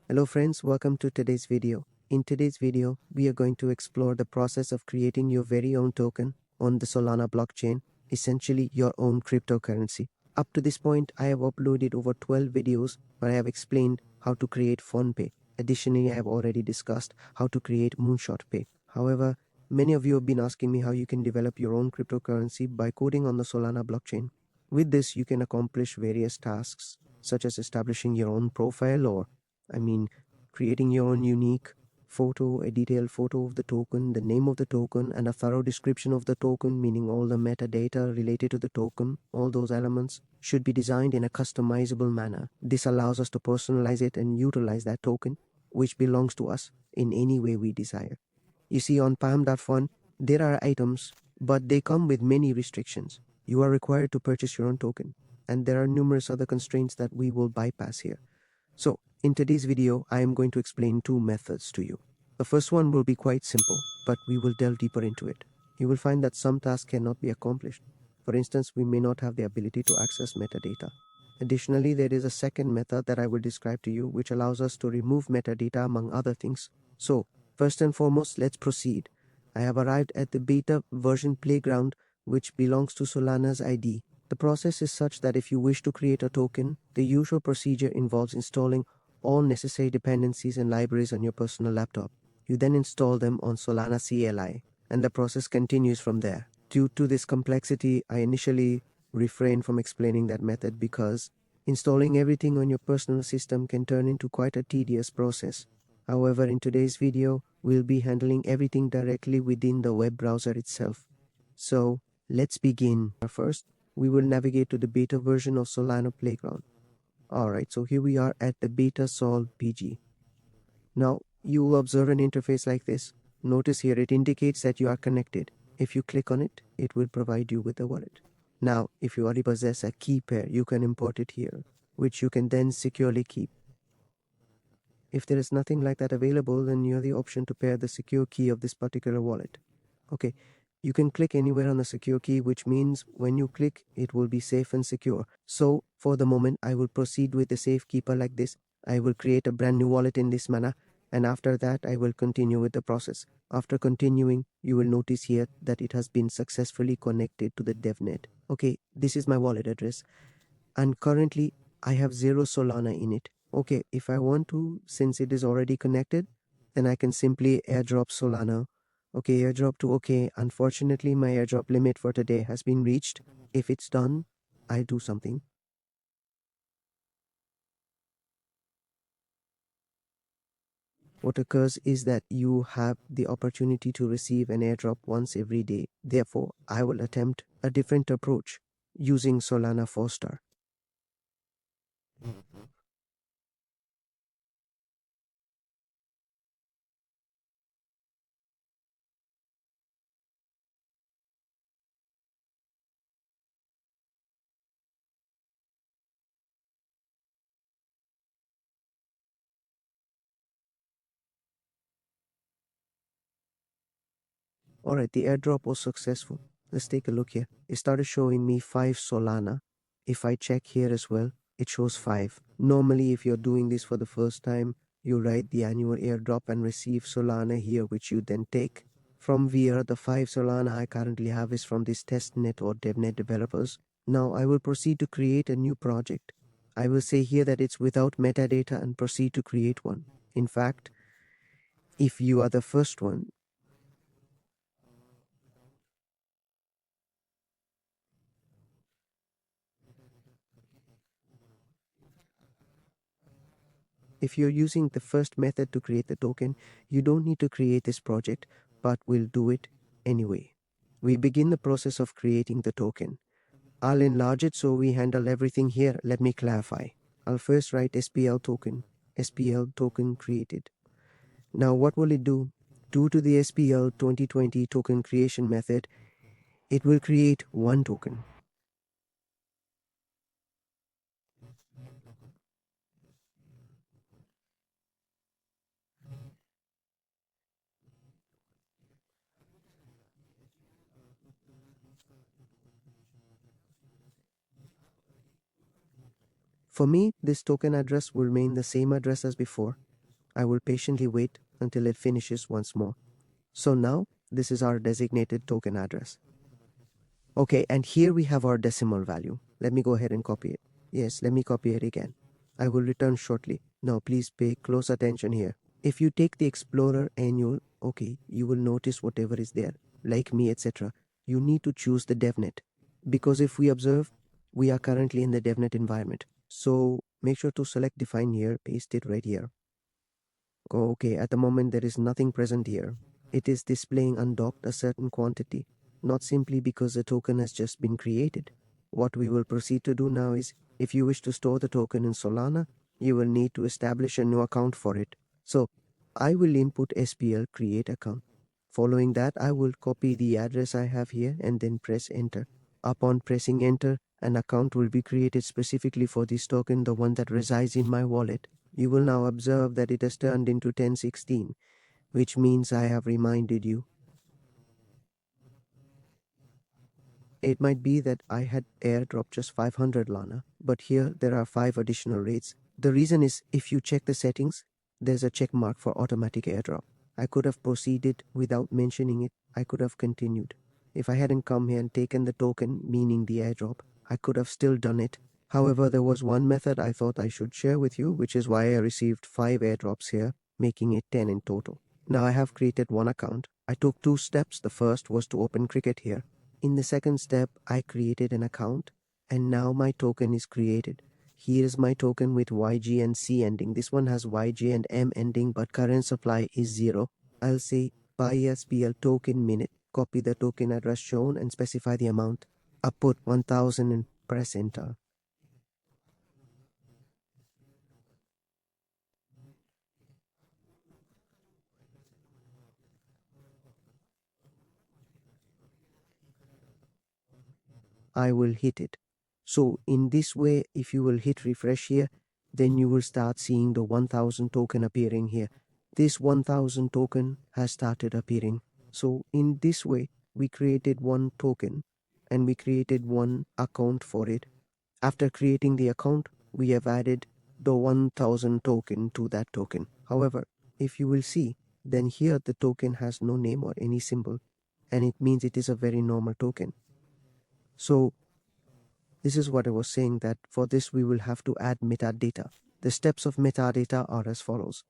Hello friends, welcome to today's video. In today's video, we are going to explore the process of creating your very own token on the Solana blockchain, essentially your own cryptocurrency. Up to this point, I have uploaded over 12 videos where I have explained how to create PhonePe. Additionally, I have already discussed how to create Moonshot Pay. However, many of you have been asking me how you can develop your own cryptocurrency by coding on the Solana blockchain. With this, you can accomplish various tasks such as establishing your own profile or creating your own unique photo, a detailed photo of the token, the name of the token, and a thorough description of the token, meaning all the metadata related to the token. All those elements should be designed in a customizable manner. This allows us to personalize it and utilize that token, which belongs to us, in any way we desire. You see, on palm.fun, there are items, but they come with many restrictions. You are required to purchase your own token, and there are numerous other constraints that we will bypass here. So, in today's video, I am going to explain two methods to you. The first one will be quite simple, but we will delve deeper into it. You will find that some tasks cannot be accomplished. For instance, we may not have the ability to access metadata. Additionally, there is a second method that I will describe to you, which allows us to remove metadata among other things. So, first and foremost, let's proceed. I have arrived at the beta version playground, which belongs to Solana's IDE. The process is such that if you wish to create a token, the usual procedure involves installing all necessary dependencies and libraries on your personal laptop. You then install them on Solana CLI, and the process continues from there. Due to this complexity, I initially refrained from explaining that method because installing everything on your personal system can turn into quite a tedious process. However, in today's video, we'll be handling everything directly within the web browser itself. So, let's begin. First, we will navigate to the beta version of Solana Playground. Alright, so here we are at the beta sol PG. Now, you will observe an interface like this. Notice here it indicates that you are connected. If you click on it, it will provide you with a wallet. Now, if you already possess a key pair, you can import it here, which you can then securely keep. If there is nothing like that available, then you have the option to pair the secure key of this particular wallet. Okay, you can click anywhere on the secure key, which means when you click, it will be safe and secure. So, for the moment, I will proceed with the safekeeper like this. I will create a brand new wallet in this manner, and after that, I will continue with the process. After continuing, you will notice here that it has been successfully connected to the DevNet. Okay, this is my wallet address, and currently, I have 0 Solana in it. Okay, if I want to, since it is already connected, then I can simply airdrop Solana. Okay, airdrop to okay. Unfortunately, my airdrop limit for today has been reached. If it's done, I do something. What occurs is that you have the opportunity to receive an airdrop once every day. Therefore, I will attempt a different approach using Solana 4-star. Alright, the airdrop was successful. Let's take a look here. It started showing me 5 Solana. If I check here as well, it shows 5. Normally, if you're doing this for the first time, you write the annual airdrop and receive Solana here, which you then take. From here, the 5 Solana I currently have is from this testnet or devnet developers. Now, I will proceed to create a new project. I will say here that it's without metadata and proceed to create one. In fact, if you are the first one, if you're using the first method to create the token, you don't need to create this project, but we'll do it anyway. We begin the process of creating the token. I'll enlarge it so we handle everything here. Let me clarify. I'll first write spl-token created. Now what will it do? Due to the SPL 2020 token creation method, it will create one token. For me, this token address will remain the same address as before. I will patiently wait until it finishes once more. So now this is our designated token address. Okay, and here we have our decimal value. Let me go ahead and copy it. Yes, let me copy it again. I will return shortly. Now please pay close attention here. If you take the Explorer annual, okay, you will notice whatever is there, like me, etc. You need to choose the DevNet, because if we observe, we are currently in the DevNet environment. So make sure to select define here, paste it right here. Okay, at the moment there is nothing present here. It is displaying undocked a certain quantity, not simply because the token has just been created. What we will proceed to do now is, if you wish to store the token in Solana, you will need to establish a new account for it. So, I will input SPL create account. Following that, I will copy the address I have here and then press enter. Upon pressing enter, an account will be created specifically for this token, the one that resides in my wallet. You will now observe that it has turned into 1016, which means I have reminded you. It might be that I had airdropped just 500 Lana, but here there are 5 additional rates. The reason is, if you check the settings, there's a check mark for automatic airdrop. I could have proceeded without mentioning it. I could have continued. If I hadn't come here and taken the token, meaning the airdrop, I could have still done it. However, there was one method I thought I should share with you, which is why I received 5 airdrops here, making it 10 in total. Now I have created one account. I took 2 steps. The first was to open Cricket here. In the second step, I created an account, and now my token is created. Here is my token with YG and C ending. This one has YG and M ending, but current supply is 0. I'll say buy spl-token minute, copy the token address shown and specify the amount. I put 1000 and press enter. I will hit it. So in this way, if you will hit refresh here, then you will start seeing the 1000 token appearing here. This 1000 token has started appearing. So in this way, we created one token and we created one account for it. After creating the account, we have added the 1000 token to that token. However, if you will see, then here the token has no name or any symbol, and it means it is a very normal token. So this is what I was saying, that for this we will have to add metadata. The steps of metadata are as follows.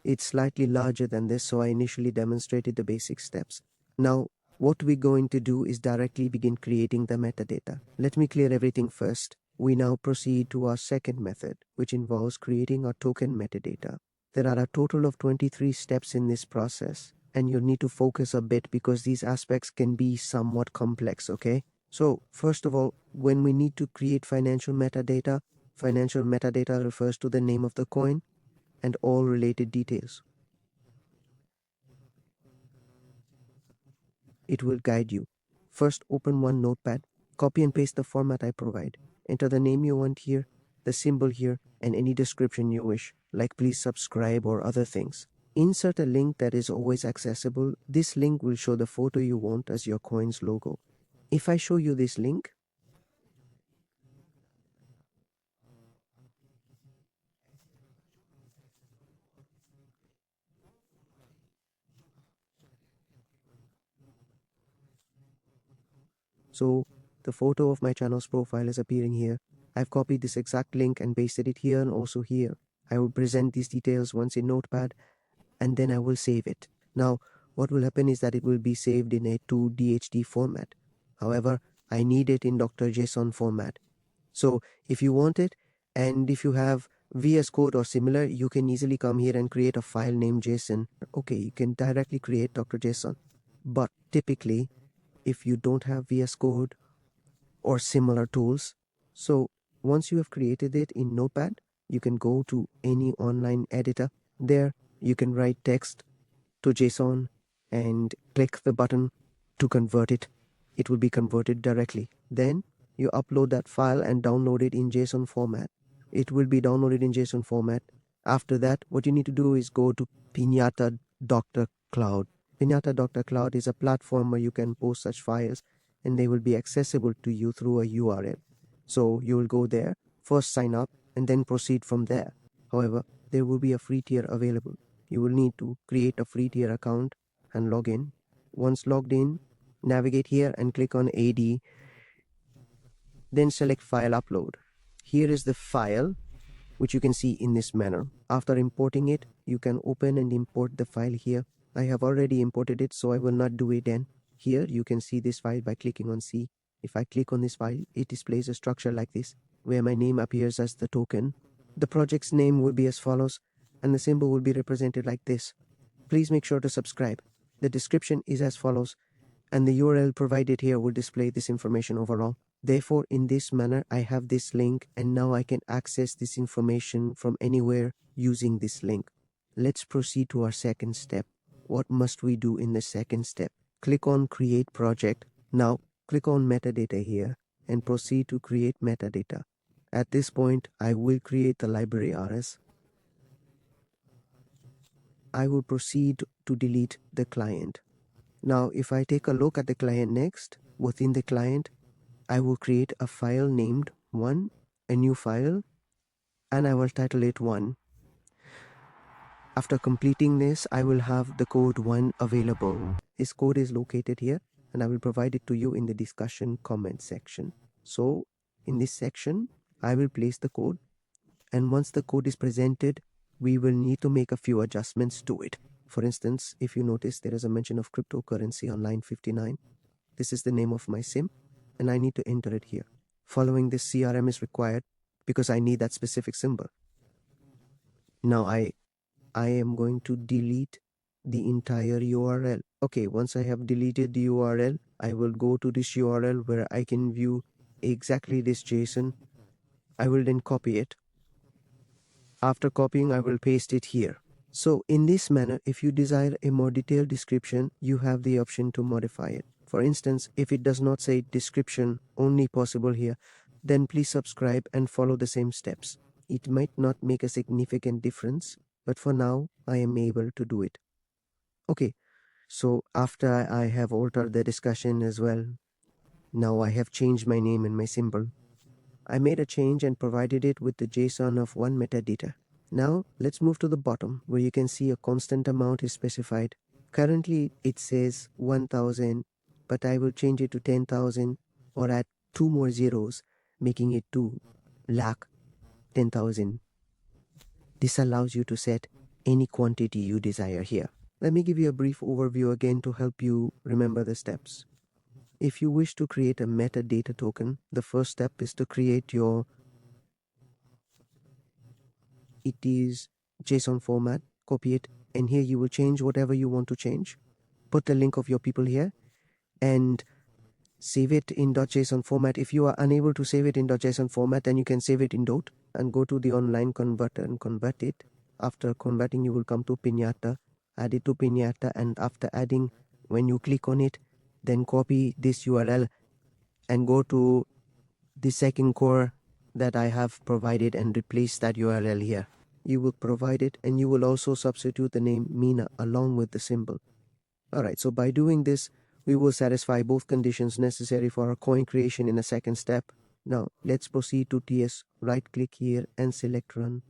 It's slightly larger than this, so I initially demonstrated the basic steps. Now, what we're going to do is directly begin creating the metadata. Let me clear everything first. We now proceed to our second method, which involves creating our token metadata. There are a total of 23 steps in this process, and you'll need to focus a bit because these aspects can be somewhat complex, okay? So, first of all, when we need to create financial metadata refers to the name of the coin and all related details. It will guide you. First, open one notepad, copy and paste the format I provide. Enter the name you want here, the symbol here, and any description you wish, like please subscribe or other things. Insert a link that is always accessible. This link will show the photo you want as your coin's logo. If I show you this link, so the photo of my channel's profile is appearing here. I've copied this exact link and pasted it here and also here. I will present these details once in Notepad and then I will save it. Now, what will happen is that it will be saved in a 2DHT format. However, I need it in .json format. So if you want it, and if you have VS Code or similar, you can easily come here and create a file named JSON. Okay, you can directly create .json. But typically, if you don't have VS Code or similar tools, so once you have created it in Notepad, you can go to any online editor. There, you can write text to JSON and click the button to convert it. It will be converted directly. Then you upload that file and download it in JSON format. It will be downloaded in JSON format. After that, what you need to do is go to Pinata.cloud. Pinata.cloud is a platform where you can post such files and they will be accessible to you through a URL. So you will go there, first sign up, and then proceed from there. However, there will be a free tier available. You will need to create a free tier account and log in. Once logged in, navigate here and click on AD, then select File Upload. Here is the file, which you can see in this manner. After importing it, you can open and import the file here. I have already imported it, so I will not do it then. Here you can see this file by clicking on C. If I click on this file, it displays a structure like this, where my name appears as the token. The project's name will be as follows, and the symbol will be represented like this. Please make sure to subscribe. The description is as follows, and the URL provided here will display this information overall. Therefore, in this manner, I have this link, and now I can access this information from anywhere using this link. Let's proceed to our second step. What must we do in the second step? Click on Create Project. Now, click on Metadata here and proceed to create metadata. At this point, I will create the library RS. I will proceed to delete the client. Now, if I take a look at the client next, within the client, I will create a file named 1, a new file, and I will title it 1. After completing this, I will have the code 1 available. This code is located here, and I will provide it to you in the discussion comment section. So, in this section, I will place the code, and once the code is presented, we will need to make a few adjustments to it. For instance, if you notice, there is a mention of cryptocurrency on line 59. This is the name of my SIM, and I need to enter it here. Following this CRM is required because I need that specific symbol. Now I am going to delete the entire URL. Okay, once I have deleted the URL, I will go to this URL where I can view exactly this JSON. I will then copy it. After copying, I will paste it here. So in this manner, if you desire a more detailed description, you have the option to modify it. For instance, if it does not say description only possible here, then please subscribe and follow the same steps. It might not make a significant difference, but for now, I am able to do it. Okay, so after I have altered the discussion as well, now I have changed my name and my symbol. I made a change and provided it with the JSON of 1 metadata. Now let's move to the bottom where you can see a constant amount is specified. Currently it says 1000, but I will change it to 10,000 or add 2 more zeros, making it 2 lakh 10,000. This allows you to set any quantity you desire here. Let me give you a brief overview again to help you remember the steps. If you wish to create a metadata token, the first step is to create your JSON format, copy it, and here you will change whatever you want to change. Put the link of your people here and save it in .json format. If you are unable to save it in .json format, then you can save it in .dot and go to the online converter and convert it. After converting, you will come to Pinata, add it to Pinata, and after adding, when you click on it, then copy this URL and go to the second core that I have provided and replace that URL here. You will provide it, and you will also substitute the name Mina along with the symbol. Alright, so by doing this, we will satisfy both conditions necessary for our coin creation in a second step. Now, let's proceed to TS. Right click here and select Run.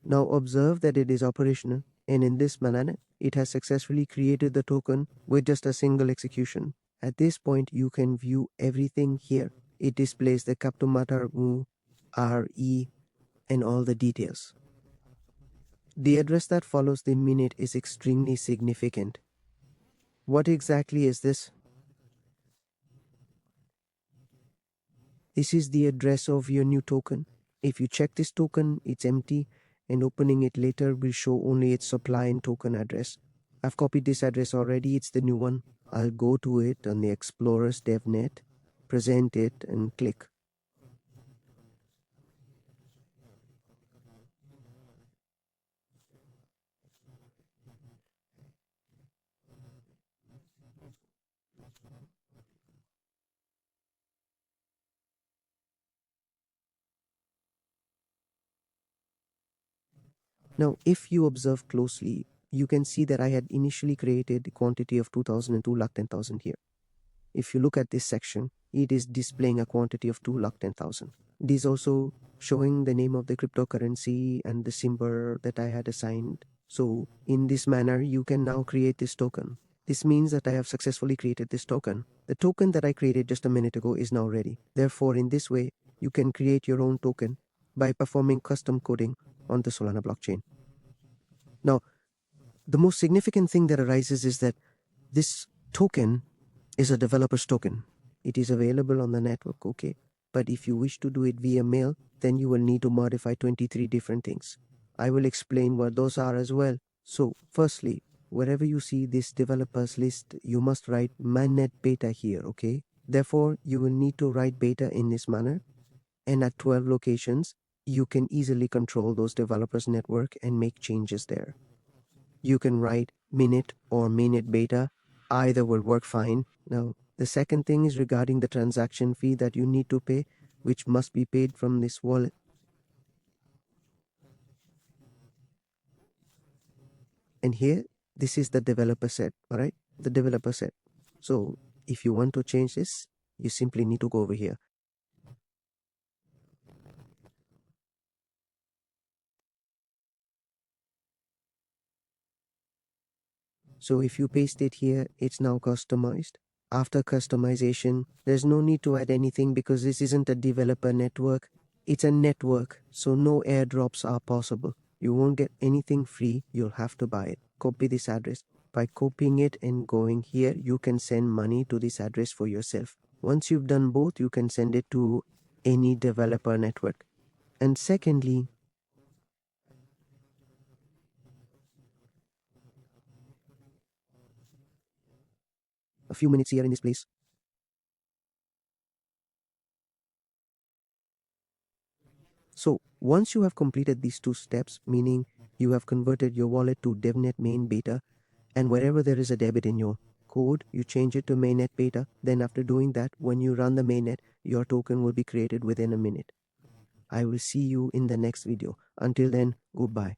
Now observe that it is operational, and in this manner, it has successfully created the token with just a single execution. At this point, you can view everything here. It displays the CryptoMudra RE and all the details. The address that follows the minute is extremely significant. What exactly is this? This is the address of your new token. If you check this token, it's empty, and opening it later will show only its supply and token address. I've copied this address already, it's the new one. I'll go to it on the Explorer's DevNet, present it, and click. Now, if you observe closely, you can see that I had initially created the quantity of 2,002 lakh 10,000 here. If you look at this section, it is displaying a quantity of 2 lakh 10,000. It is also showing the name of the cryptocurrency and the symbol that I had assigned. So in this manner, you can now create this token. This means that I have successfully created this token. The token that I created just a minute ago is now ready. Therefore, in this way, you can create your own token by performing custom coding on the Solana blockchain. Now, the most significant thing that arises is that this token is a developer's token. It is available on the network, okay? But if you wish to do it via mail, then you will need to modify 23 different things. I will explain what those are as well. So, firstly, wherever you see this developers list, you must write mainnet beta here, okay? Therefore, you will need to write beta in this manner. And at 12 locations, you can easily control those developers' network and make changes there. You can write minute or mainnet beta. Either will work fine. Now, the second thing is regarding the transaction fee that you need to pay, which must be paid from this wallet. And here, this is the developer set, all right? The developer set. So if you want to change this, you simply need to go over here. So if you paste it here, it's now customized. After customization, there's no need to add anything because this isn't a developer network. It's a network, so no airdrops are possible. You won't get anything free, you'll have to buy it. Copy this address. By copying it and going here, you can send money to this address for yourself. Once you've done both, you can send it to any developer network. And secondly, a few minutes here in this place. So once you have completed these two steps, meaning you have converted your wallet to DevNet main beta, and wherever there is a debit in your code, you change it to mainnet beta. Then after doing that, when you run the mainnet, your token will be created within a minute. I will see you in the next video. Until then, goodbye.